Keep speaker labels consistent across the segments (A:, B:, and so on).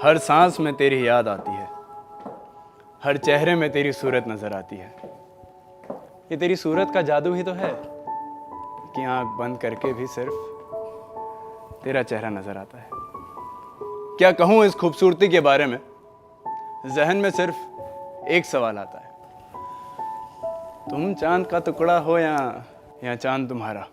A: हर सांस में तेरी याद आती है, हर चेहरे में तेरी सूरत नजर आती है। ये तेरी सूरत का जादू ही तो है कि आंख बंद करके भी सिर्फ तेरा चेहरा नजर आता है। क्या कहूं इस खूबसूरती के बारे में, जहन में सिर्फ एक सवाल आता है, तुम चांद का टुकड़ा हो या चांद तुम्हारा।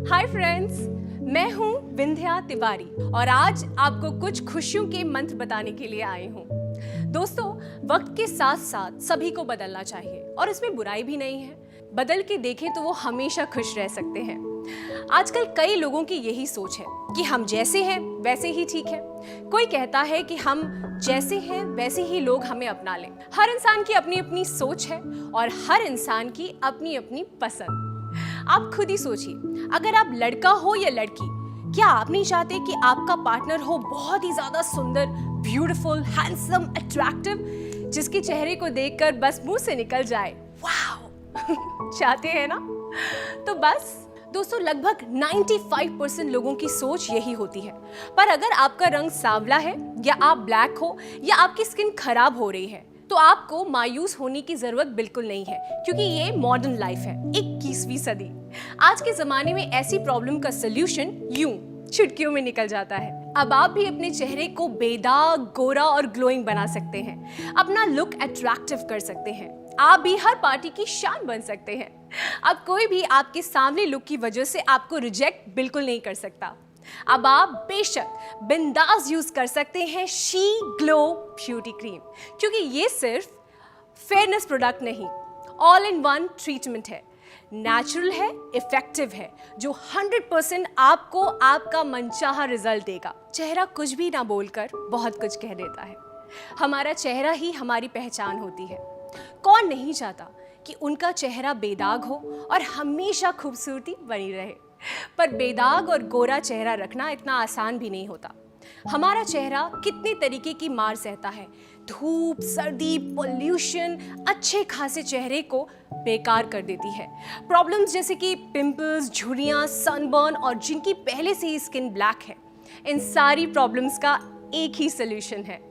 B: हाय फ्रेंड्स, मैं हूं विंध्या तिवारी और आज आपको कुछ खुशियों के मंत्र बताने के लिए आई हूं। दोस्तों, वक्त के साथ साथ सभी को बदलना चाहिए और इसमें बुराई भी नहीं है। बदल के देखें तो वो हमेशा खुश रह सकते हैं। आजकल कई लोगों की यही सोच है कि हम जैसे हैं वैसे ही ठीक है। कोई कहता है कि हम जैसे हैं वैसे ही लोग हमें अपना लें। हर इंसान की अपनी अपनी सोच है और हर इंसान की अपनी अपनी पसंद। आप खुद ही सोचिए, अगर आप लड़का हो या लड़की, क्या आप नहीं चाहते कि आपका पार्टनर हो बहुत ही ज्यादा सुंदर, ब्यूटीफुल, हैंडसम, अट्रैक्टिव, जिसके चेहरे को देखकर बस मुंह से निकल जाए वाओ चाहते हैं ना? तो बस दोस्तों, लगभग 95% लोगों की सोच यही होती है। पर अगर आपका रंग सांवला है या आप ब्लैक हो या आपकी स्किन खराब हो रही है तो आपको मायूस होने की जरूरत बिल्कुल नहीं है, क्योंकि ये मॉडर्न लाइफ है, 21वीं सदी। आज के जमाने में ऐसी प्रॉब्लम का सलूशन यूं चुटकियों में निकल जाता है। अब आप भी अपने चेहरे को बेदाग, गोरा और ग्लोइंग बना सकते हैं, अपना लुक अट्रैक्टिव कर सकते हैं। आप भी हर पार्टी की शान बन सकते हैं। अब कोई भी आपके सामने लुक की वजह से आपको रिजेक्ट बिल्कुल नहीं कर सकता। अब आप बेशक बिंदास यूज कर सकते हैं शी ग्लो ब्यूटी क्रीम, क्योंकि ये सिर्फ फेयरनेस प्रोडक्ट नहीं, ऑल इन वन ट्रीटमेंट है, नेचुरल है, इफेक्टिव है, जो 100% आपको आपका मनचाहा रिजल्ट देगा। चेहरा कुछ भी ना बोलकर बहुत कुछ कह देता है। हमारा चेहरा ही हमारी पहचान होती है। कौन नहीं चाहता कि उनका चेहरा बेदाग हो और हमेशा खूबसूरती बनी रहे, पर बेदाग और गोरा चेहरा रखना इतना आसान भी नहीं होता। हमारा चेहरा कितने तरीके की मार सहता है, धूप, सर्दी, पोल्यूशन अच्छे खासे चेहरे को बेकार कर देती है। प्रॉब्लम्स जैसे कि पिंपल्स, झुर्रियाँ, सनबर्न और जिनकी पहले से ही स्किन ब्लैक है, इन सारी प्रॉब्लम्स का एक ही सोल्यूशन है,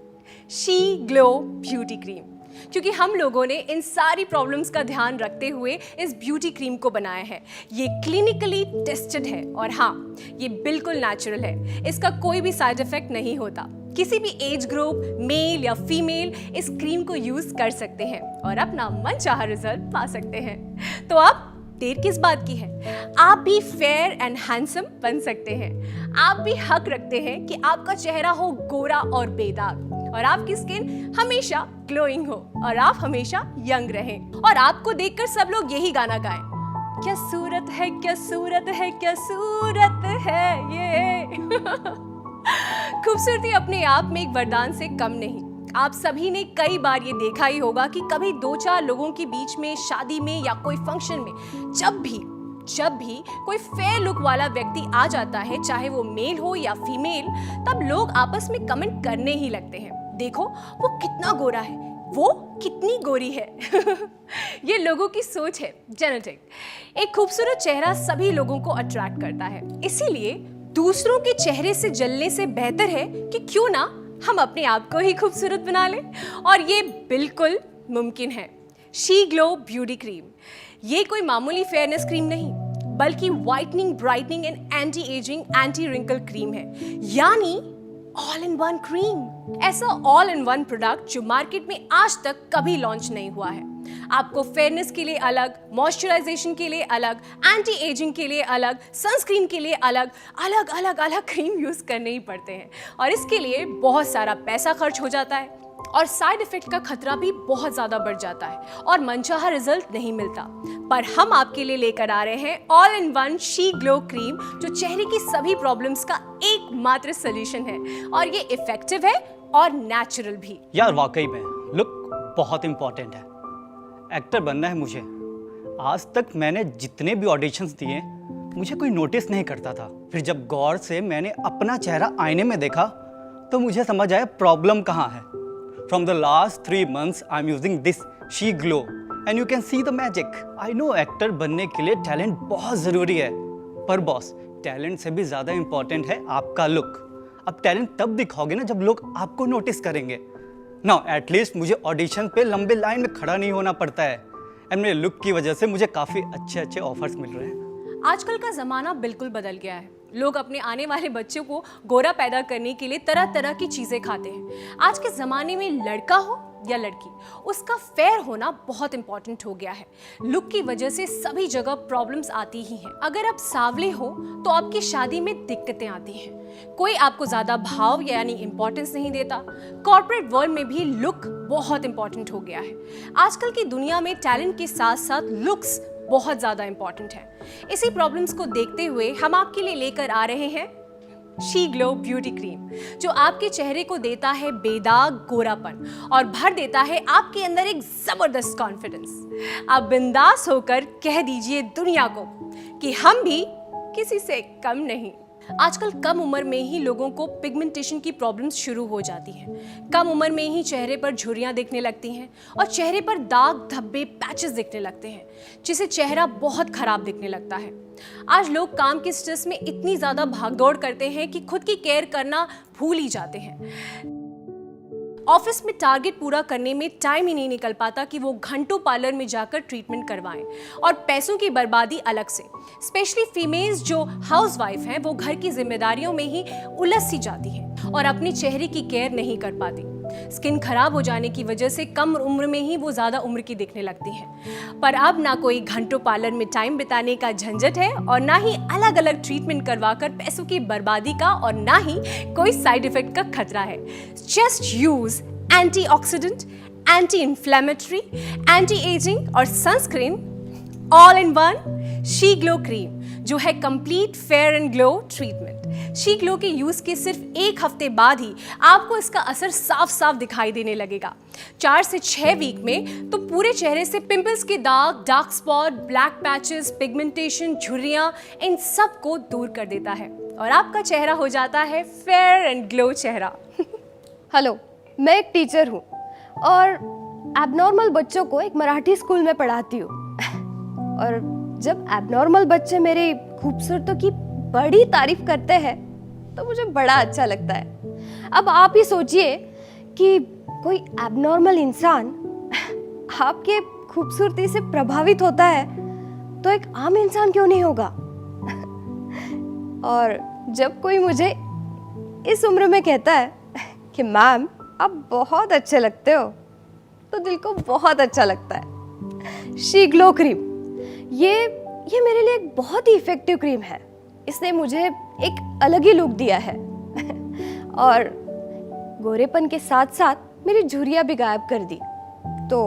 B: शी ग्लो ब्यूटी क्रीम। क्योंकि हम लोगों ने इन सारी प्रॉब्लम्स का ध्यान रखते हुए इस ब्यूटी क्रीम को बनाया है। ये क्लिनिकली टेस्टेड है और हाँ, ये बिल्कुल नेचुरल है। इसका कोई भी साइड इफेक्ट नहीं होता। किसी भी एज ग्रुप, मेल या फीमेल इस क्रीम को यूज कर सकते हैं और अपना मनचाहा रिजल्ट पा सकते हैं। तो अब देर किस बात की है? आप भी फेयर एंड हैंडसम बन सकते हैं। आप भी हक रखते हैं कि आपका चेहरा हो गोरा और बेदाग और आपकी स्किन हमेशा ग्लोइंग हो और आप हमेशा यंग रहें और आपको देखकर सब लोग यही गाना गाएं, क्या सूरत है, क्या सूरत है, क्या सूरत है ये। खूबसूरती अपने आप में एक वरदान से कम नहीं। आप सभी ने कई बार ये देखा ही होगा कि कभी 2-4 लोगों के बीच में, शादी में या कोई फंक्शन में जब भी कोई फेयर लुक वाला व्यक्ति आ जाता है, चाहे वो मेल हो या फीमेल, तब लोग आपस में कमेंट करने ही लगते हैं, देखो वो कितना गोरा है, वो कितनी गोरी है। ये लोगों की सोच है, जेनेटिक। एक खूबसूरत चेहरा सभी लोगों को अट्रैक्ट करता है, इसीलिए दूसरों के चेहरे से जलने से बेहतर है कि क्यों ना हम अपने आप को ही खूबसूरत बना लें। और ये बिल्कुल मुमकिन है। शी ग्लो ब्यूटी क्रीम ये कोई मामूली फेयरनेस क्रीम नहीं, बल्कि whitening, brightening and anti ageing, anti wrinkle cream है, यानी ऑल इन वन क्रीम। ऐसा ऑल इन वन प्रोडक्ट जो मार्केट में आज तक कभी लॉन्च नहीं हुआ है। आपको फेयरनेस के लिए अलग, मॉइस्चराइजेशन के लिए अलग, एंटी एजिंग के लिए अलग, सनस्क्रीन के लिए अलग अलग क्रीम यूज करने ही पड़ते हैं और इसके लिए बहुत सारा पैसा खर्च हो जाता है और साइड इफेक्ट का खतरा भी बहुत ज्यादा बढ़ जाता है और मनचाहा रिजल्ट नहीं मिलता। पर हम आपके लिए लेकर आ रहे हैं all in one she glow cream, जो चेहरे की सभी प्रॉब्लम्स का एकमात्र सलूशन है और ये इफेक्टिव है और नेचुरल भी।
C: यार वाकई में लुक बहुत इंपॉर्टेंट है। एक्टर बनना है मुझे। आज तक मैंने जितने भी ऑडिशंस दिए मुझे कोई नोटिस नहीं करता था। फिर जब गौर से मैंने अपना चेहरा आईने में देखा तो मुझे समझ आया प्रॉब्लम कहाँ है। From the last 3 months I am using this she glow and you can see the magic. I know actor बनने के लिए टैलेंट बहुत ज़रूरी है, पर बॉस टैलेंट से भी ज़्यादा इंपॉर्टेंट है आपका लुक। अब टैलेंट तब दिखाओगे ना जब लोग आपको नोटिस करेंगे। नाउ एटलीस्ट मुझे ऑडिशन पे लंबे लाइन में खड़ा नहीं होना पड़ता है एंड मेरे लुक की वजह से मुझे काफ़ी अच्छे ऑफर्स मिल रहे हैं।
B: आजकल का ज़माना बिल्कुल बदल गया है। लोग अपने आने वाले बच्चों को गोरा पैदा करने के लिए तरह तरह की चीज़ें खाते हैं। आज के ज़माने में लड़का हो या लड़की, उसका फेयर होना बहुत इंपॉर्टेंट हो गया है। लुक की वजह से सभी जगह प्रॉब्लम्स आती ही हैं। अगर आप सांवले हो तो आपकी शादी में दिक्कतें आती हैं। कोई आपको ज़्यादा भाव यानी इंपॉर्टेंस नहीं देता। कॉर्पोरेट वर्ल्ड में भी लुक बहुत इंपॉर्टेंट हो गया है। आजकल की दुनिया में टैलेंट के साथ साथ लुक्स बहुत ज़्यादा इंपॉर्टेंट है। इसी प्रॉब्लम्स को देखते हुए हम आपके लिए लेकर आ रहे हैं शी ग्लो ब्यूटी क्रीम, जो आपके चेहरे को देता है बेदाग गोरापन और भर देता है आपके अंदर एक जबरदस्त कॉन्फिडेंस। आप बिंदास होकर कह दीजिए दुनिया को कि हम भी किसी से कम नहीं। आजकल कम उम्र में ही लोगों को पिगमेंटेशन की प्रॉब्लम्स शुरू हो जाती हैं। कम उम्र में ही चेहरे पर झुर्रियां दिखने लगती हैं और चेहरे पर दाग धब्बे पैचेस दिखने लगते हैं, जिससे चेहरा बहुत खराब दिखने लगता है। आज लोग काम के स्ट्रेस में इतनी ज़्यादा भागदौड़ करते हैं कि खुद की केयर करना भूल ही जाते हैं। ऑफिस में टारगेट पूरा करने में टाइम ही नहीं निकल पाता कि वो घंटों पार्लर में जाकर ट्रीटमेंट करवाएं, और पैसों की बर्बादी अलग से। स्पेशली फीमेल्स जो हाउसवाइफ हैं, वो घर की जिम्मेदारियों में ही उलझ सी जाती हैं और अपने चेहरे की केयर नहीं कर पाती। स्किन खराब हो जाने की वजह से कम उम्र में ही वो ज़्यादा उम्र की दिखने लगती हैं। पर अब ना कोई घंटों पार्लर में टाइम बिताने का झंझट है और ना ही अलग अलग ट्रीटमेंट करवाकर पैसों की बर्बादी का, और ना ही कोई साइड इफेक्ट का खतरा है। Just use antioxidant, anti inflammatory, anti ageing और sunscreen all in one she glow cream, जो है complete fair and glow treatment. She glow के यूज के सिर्फ 1 हफ्ते बाद ही आपको इसका असर साफ साफ दिखाई देने लगेगा। 4 से 6 वीक में तो पूरे चेहरे से पिंपल्स के दाग, dark spot, black patches, pigmentation, झुर्रियां, इन सब को दूर कर देता है और आपका चेहरा हो जाता है फेयर एंड ग्लो चेहरा।
D: हेलो, मैं एक टीचर हूँ और एबनॉर्मल बच्चों को एक मराठी स्कूल में पढ़ाती हूँ। और जब एबनॉर्मल बच्चे मेरी खूबसूरती की बड़ी तारीफ करते हैं तो मुझे बड़ा अच्छा लगता है। अब आप ही सोचिए कि कोई एबनॉर्मल इंसान आपके खूबसूरती से प्रभावित होता है तो एक आम इंसान क्यों नहीं होगा। और जब कोई मुझे इस उम्र में कहता है कि मैम आप बहुत अच्छे लगते हो, तो दिल को बहुत अच्छा लगता है। शी ग्लो क्रीम ये मेरे लिए एक बहुत ही इफेक्टिव क्रीम है। इसने मुझे एक अलग ही लुक दिया है और गोरेपन के साथ साथ मेरी झुर्रियां भी गायब कर दी। तो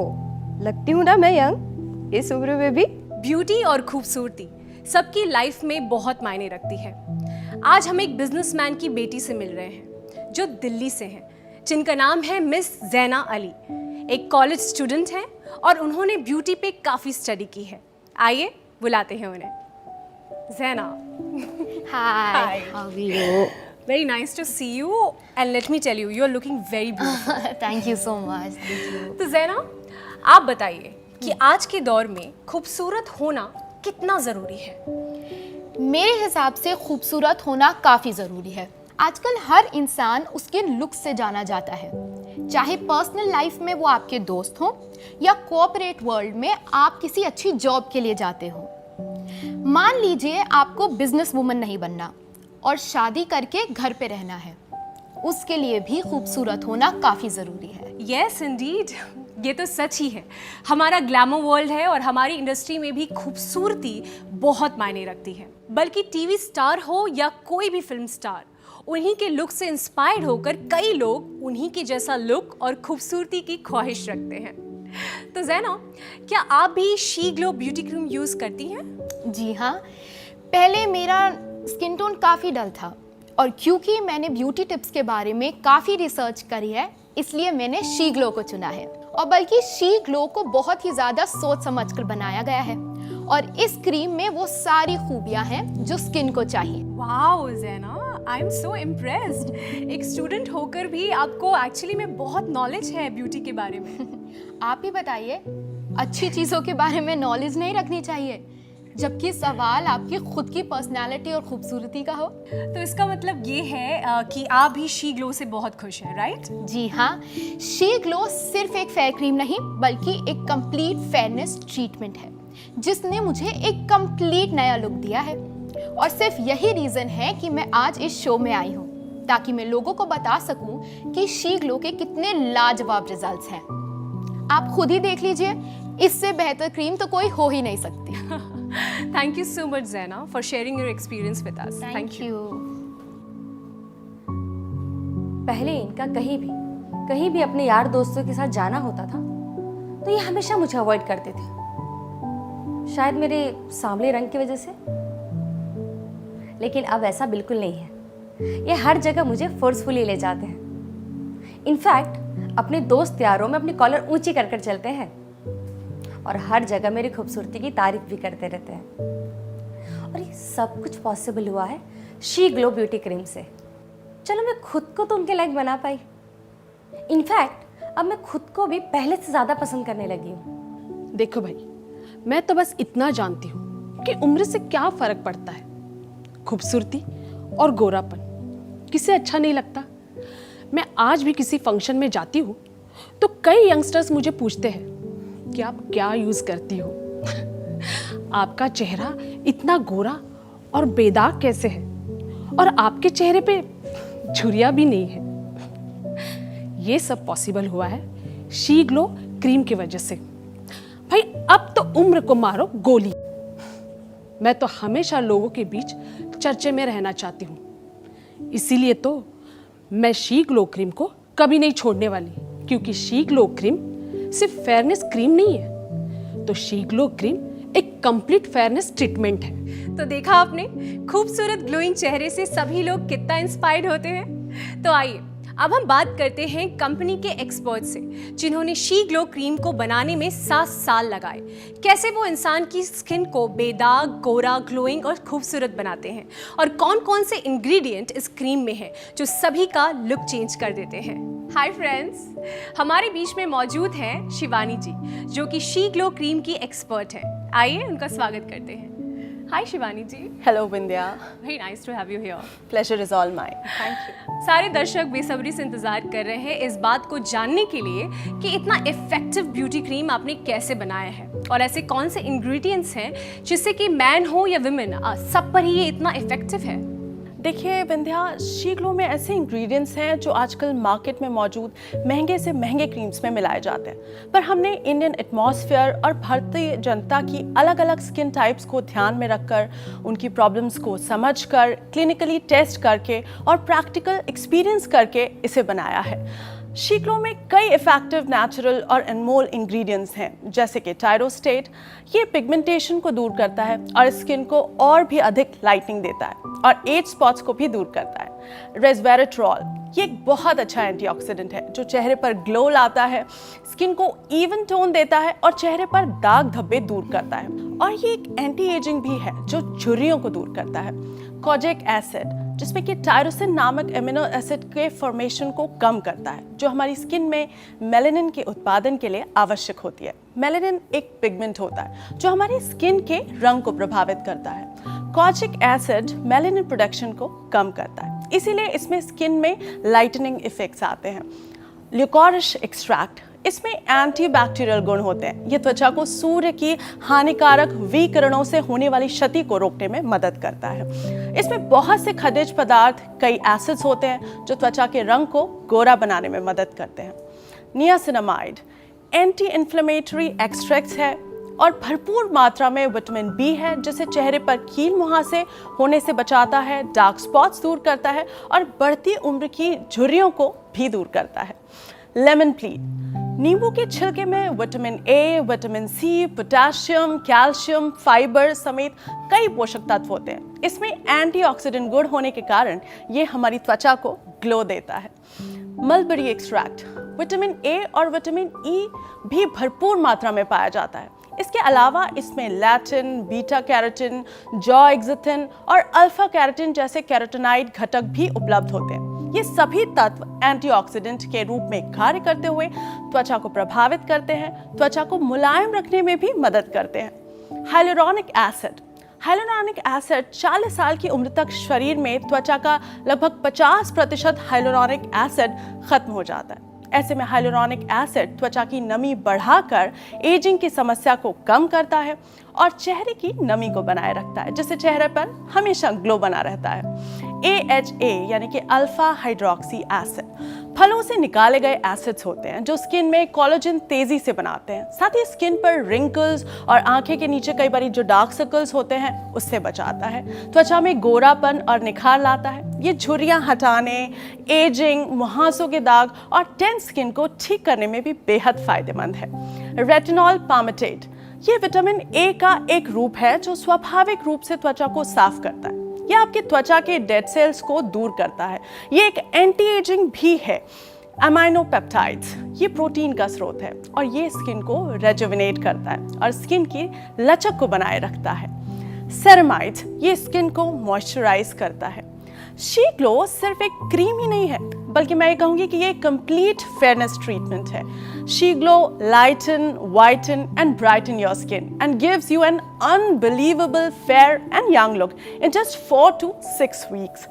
D: लगती हूँ ना मैं यंग इस उम्र में भी।
B: ब्यूटी और खूबसूरती सबकी लाइफ में बहुत मायने रखती है। आज हम एक बिजनेसमैन की बेटी से मिल रहे हैं जो दिल्ली से हैं, जिनका नाम है मिस ज़ैना अली। एक कॉलेज स्टूडेंट हैं और उन्होंने ब्यूटी पे काफ़ी स्टडी की है। आइए बुलाते हैं उन्हें। Zaina,
D: hi, how are you?
B: very nice to see you and let me tell you, you are looking very beautiful.
D: Thank you so much.
B: तो ज़ैना, आप बताइए कि आज के दौर में खूबसूरत होना कितना ज़रूरी है?
E: मेरे हिसाब से खूबसूरत होना काफ़ी ज़रूरी है। आजकल हर इंसान उसके लुक से जाना जाता है, चाहे पर्सनल लाइफ में वो आपके दोस्त हों या कॉर्पोरेट वर्ल्ड में आप किसी अच्छी जॉब के लिए जाते हो। मान लीजिए आपको बिजनेस वुमन नहीं बनना और शादी करके घर पे रहना है, उसके लिए भी खूबसूरत होना काफ़ी ज़रूरी है।
B: Yes, indeed. ये तो सच ही है। हमारा ग्लैमर वर्ल्ड है और हमारी इंडस्ट्री में भी खूबसूरती बहुत मायने रखती है। बल्कि टीवी स्टार हो या कोई भी फिल्म स्टार, उन्हीं के लुक से इंस्पायर्ड होकर कई लोग उन्हीं के जैसा लुक और खूबसूरती की ख्वाहिश रखते हैं। तो ज़ैना, क्या आप भी she glow beauty cream use करती हैं?
E: जी हाँ, पहले मेरा स्किन टोन काफ़ी डल था और क्योंकि मैंने ब्यूटी टिप्स के बारे में काफ़ी रिसर्च करी है, इसलिए मैंने शी ग्लो को चुना है। और बल्कि शी ग्लो को बहुत ही ज़्यादा सोच समझकर बनाया गया है और इस क्रीम में वो सारी खूबियां हैं जो स्किन को चाहिए।
B: वाओ ज़ैना, आई एम सो इम्प्रेस्ड। एक स्टूडेंट होकर भी आपको एक्चुअली में बहुत नॉलेज है ब्यूटी के बारे में।
E: आप ही बताइए, अच्छी चीज़ों के बारे में नॉलेज नहीं रखनी चाहिए, जबकि सवाल आपकी खुद की पर्सनालिटी और खूबसूरती का हो।
B: तो इसका मतलब ये है कि आप भी शी ग्लो से बहुत खुश हैं, राइट?
E: जी हाँ, शी ग्लो सिर्फ एक फेयर क्रीम नहीं बल्कि एक कंप्लीट फेयरनेस ट्रीटमेंट है जिसने मुझे एक कंप्लीट नया लुक दिया है। और सिर्फ यही रीज़न है कि मैं आज इस शो में आई हूँ, ताकि मैं लोगों को बता सकूँ कि शी ग्लो के कितने लाजवाब रिजल्ट्स हैं। आप खुद ही देख लीजिए, इससे बेहतर क्रीम तो कोई हो ही नहीं सकती।
B: Thank you so much, Zaina, for sharing your experience with us.
E: Thank you.
D: पहले इनका कहीं भी अपने यार दोस्तों के साथ जाना होता था तो ये हमेशा मुझे अवॉइड करते थे, शायद मेरे सांवले रंग की वजह से। लेकिन अब ऐसा बिल्कुल नहीं है, ये हर जगह मुझे फोर्सफुली ले जाते हैं। इनफैक्ट अपने दोस्त यारों में अपनी कॉलर ऊंची कर चलते हैं और हर जगह मेरी खूबसूरती की तारीफ भी करते रहते हैं। और ये सब कुछ पॉसिबल हुआ है शी ग्लो ब्यूटी क्रीम से। चलो मैं खुद को तो उनके लायक बना पाई, इनफैक्ट अब मैं खुद को भी पहले से ज़्यादा पसंद करने लगी हूँ।
F: देखो भाई, मैं तो बस इतना जानती हूँ कि उम्र से क्या फ़र्क पड़ता है। खूबसूरती और गोरापन किसे अच्छा नहीं लगता। मैं आज भी किसी फंक्शन में जाती हूँ तो कई यंगस्टर्स मुझे पूछते हैं कि आप क्या यूज़ करती हो। आपका चेहरा इतना गोरा और बेदाग कैसे है, और आपके चेहरे पे झुर्रियाँ भी नहीं है। ये सब पॉसिबल हुआ है शी ग्लो क्रीम की वजह से। भाई अब तो उम्र को मारो गोली। मैं तो हमेशा लोगों के बीच चर्चे में रहना चाहती हूँ, इसीलिए तो मैं शी ग्लो क्रीम को कभी नहीं छोड़ने वाली, क्योंकि शी ग्लो क्रीम सिर्फ फेयरनेस क्रीम नहीं है, तो शी ग्लो क्रीम एक कंप्लीट फेयरनेस ट्रीटमेंट है।
B: तो देखा आपने, खूबसूरत ग्लोइंग चेहरे से सभी लोग कितना इंस्पायर्ड होते हैं। तो आइए अब हम बात करते हैं कंपनी के एक्सपर्ट से, जिन्होंने शी ग्लो क्रीम को बनाने में 7 साल लगाए। कैसे वो इंसान की स्किन को बेदाग, गोरा, ग्लोइंग और खूबसूरत बनाते हैं, और कौन कौन से इंग्रेडिएंट इस क्रीम में है जो सभी का लुक चेंज कर देते हैं। हाय फ्रेंड्स, हमारे बीच में मौजूद हैं शिवानी जी, जो कि शी ग्लो क्रीम की एक्सपर्ट हैं। आइए उनका स्वागत करते हैं। Hi Shivani ji.
G: Hello Vindhya,
B: very nice to have you here.
G: pleasure is all mine. Thank you.
B: सारे दर्शक बेसब्री से इंतजार कर रहे हैं इस बात को जानने के लिए कि इतना इफेक्टिव ब्यूटी क्रीम आपने कैसे बनाया है, और ऐसे कौन से इंग्रेडिएंट्स हैं जिससे कि मैन हो या विमेन सब पर ही ये इतना इफेक्टिव है।
G: देखिए विंध्या, शी ग्लो में ऐसे इंग्रेडिएंट्स हैं जो आजकल मार्केट में मौजूद महंगे से महंगे क्रीम्स में मिलाए जाते हैं, पर हमने इंडियन एटमॉस्फेयर और भारतीय जनता की अलग अलग स्किन टाइप्स को ध्यान में रखकर, उनकी प्रॉब्लम्स को समझकर, क्लिनिकली टेस्ट करके और प्रैक्टिकल एक्सपीरियंस करके इसे बनाया है। शी ग्लो में कई इफेक्टिव नेचुरल और अनमोल इंग्रेडिएंट्स हैं, जैसे कि टायरोस्टेट, ये पिगमेंटेशन को दूर करता है और स्किन को और भी अधिक लाइटनिंग देता है और एज स्पॉट्स को भी दूर करता है। रेस्वेराट्रॉल, ये एक बहुत अच्छा एंटीऑक्सीडेंट है जो चेहरे पर ग्लो लाता है, स्किन को इवन टोन देता है और चेहरे पर दाग धब्बे दूर करता है। और ये एक एंटी एजिंग भी है जो झुर्रियों को दूर करता है। कोजिक एसिड, जिसमें कि टायरोसिन नामक एमिनो एसिड के फॉर्मेशन को कम करता है, जो हमारी स्किन में मेलानिन के उत्पादन के लिए आवश्यक होती है। मेलानिन एक पिगमेंट होता है जो हमारी स्किन के रंग को प्रभावित करता है। कोजिक एसिड मेलानिन प्रोडक्शन को कम करता है, इसीलिए इसमें स्किन में लाइटनिंग इफेक्ट्स आते हैं। ल्यूकोरिश एक्सट्रैक्ट, इसमें एंटीबैक्टीरियल गुण होते हैं। ये त्वचा को सूर्य की हानिकारक विकिरणों से होने वाली क्षति को रोकने में मदद करता है। इसमें बहुत से खनिज पदार्थ, कई एसिड्स होते हैं जो त्वचा के रंग को गोरा बनाने में मदद करते हैं। नियासिनामाइड एंटी इन्फ्लेमेटरी एक्सट्रैक्ट्स है और भरपूर मात्रा में विटामिन बी है, जिसे चेहरे पर कील मुहासे होने से बचाता है, डार्क स्पॉट्स दूर करता है और बढ़ती उम्र की झुर्रियों को भी दूर करता है। लेमन प्लीड, नींबू के छिलके में vitamin A, vitamin C, potassium, calcium, fibre समेत कई पोषक तत्व होते हैं। इसमें एंटीऑक्सीडेंट गुण होने के कारण ये हमारी त्वचा को ग्लो देता है। मलबेरी एक्सट्रैक्ट, विटामिन ए और विटामिन ई भी भरपूर मात्रा में पाया जाता है। इसके अलावा इसमें लैटिन, बीटा कैरोटीन, जॉएक्सिथिन और अल्फा कैरोटीन जैसे कैरोटीनॉइड घटक भी उपलब्ध होते हैं। ये सभी तत्व एंटीऑक्सीडेंट के रूप में कार्य करते हुए त्वचा को प्रभावित करते हैं, त्वचा को मुलायम रखने में भी मदद करते हैं। हाइलुरोनिक एसिड 40 साल की उम्र तक शरीर में त्वचा का लगभग 50% हाइलुरोनिक एसिड खत्म हो जाता है। ऐसे में हाइलुरोनिक एसिड त्वचा की नमी बढ़ाकर एजिंग की समस्या को कम करता है और चेहरे की नमी को बनाए रखता है, जिससे चेहरे पर हमेशा ग्लो बना रहता है। AHA यानी कि अल्फा हाइड्रोक्सी एसिड फलों से निकाले गए एसिड्स होते हैं जो स्किन में कोलेजन तेजी से बनाते हैं, साथ ही स्किन पर रिंकल्स और आंखें के नीचे कई बार जो डार्क सर्कल्स होते हैं उससे बचाता है, त्वचा में गोरापन और निखार लाता है। ये झुर्रियां हटाने, एजिंग, मुहासों के दाग और टेंस स्किन को ठीक करने में भी बेहद फायदेमंद है। रेटिनॉल पामेटेट ये विटामिन ए का एक रूप है जो स्वाभाविक रूप से त्वचा को साफ करता है। यह आपकी त्वचा के डेड सेल्स को दूर करता है। ये एक एंटी एजिंग भी है। अमाइनो पेप्टाइड्स ये प्रोटीन का स्रोत है और ये स्किन को रेजुविनेट करता है और स्किन की लचक को बनाए रखता है। सेरेमाइड्स ये स्किन को मॉइस्चराइज करता है। शी ग्लो सिर्फ एक क्रीम ही नहीं है, बल्कि मैं ये कहूँगी कि ये कंप्लीट फेयरनेस ट्रीटमेंट है। She Glow lighten, whiten and brighten your skin and gives you an unbelievable fair and young look in just 4 to 6 weeks।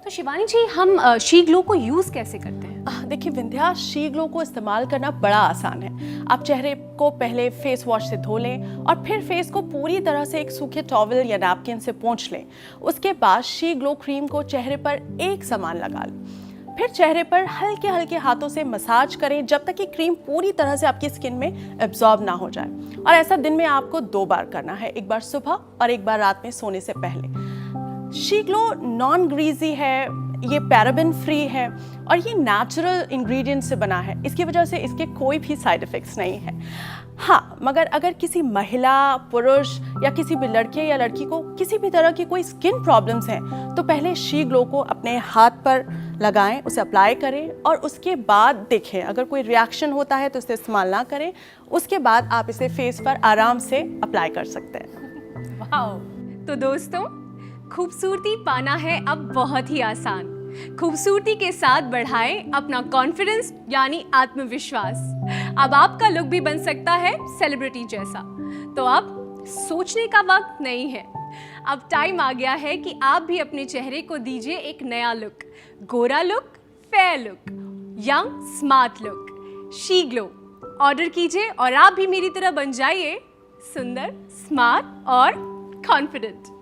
B: तो शिवानी जी, हम शी ग्लो को यूज़ कैसे करते हैं?
G: देखिए विंध्या, शी ग्लो को इस्तेमाल करना बड़ा आसान है। आप चेहरे को पहले फेस वॉश से धो लें और फिर फेस को पूरी तरह से एक सूखे टॉवल या नैपकिन से पोंछ लें। उसके बाद शी ग्लो क्रीम को चेहरे पर एक समान लगा लें। फिर चेहरे पर हल्के हल्के हाथों से मसाज करें जब तक कि क्रीम पूरी तरह से आपकी स्किन में एब्जॉर्ब ना हो जाए। और ऐसा दिन में आपको 2 बार करना है, एक बार सुबह और एक बार रात में सोने से पहले। शी ग्लो नॉन ग्रीजी है, ये पैराबेन फ्री है और ये नेचुरल इंग्रेडिएंट से बना है। इसकी वजह से इसके कोई भी साइड इफ़ेक्ट्स नहीं है। हाँ, मगर अगर किसी महिला, पुरुष या किसी भी लड़के या लड़की को किसी भी तरह की कोई स्किन प्रॉब्लम्स हैं तो पहले शी ग्लो को अपने हाथ पर लगाएं, उसे अप्लाई करें और उसके बाद देखें। अगर कोई रिएक्शन होता है तो इसे इस्तेमाल ना करें। उसके बाद आप इसे फेस पर आराम से अप्लाई कर सकते हैं।
B: वाओ! तो दोस्तों, खूबसूरती पाना है अब बहुत ही आसान। खूबसूरती के साथ बढ़ाएं अपना कॉन्फिडेंस यानी आत्मविश्वास। अब आपका लुक भी बन सकता है सेलिब्रिटी जैसा। तो अब सोचने का वक्त नहीं है, अब टाइम आ गया है कि आप भी अपने चेहरे को दीजिए एक नया लुक, गोरा look, fair look, young smart look. She glow order कीजिए और आप भी मेरी तरह बन जाइए सुंदर, स्मार्ट और कॉन्फिडेंट।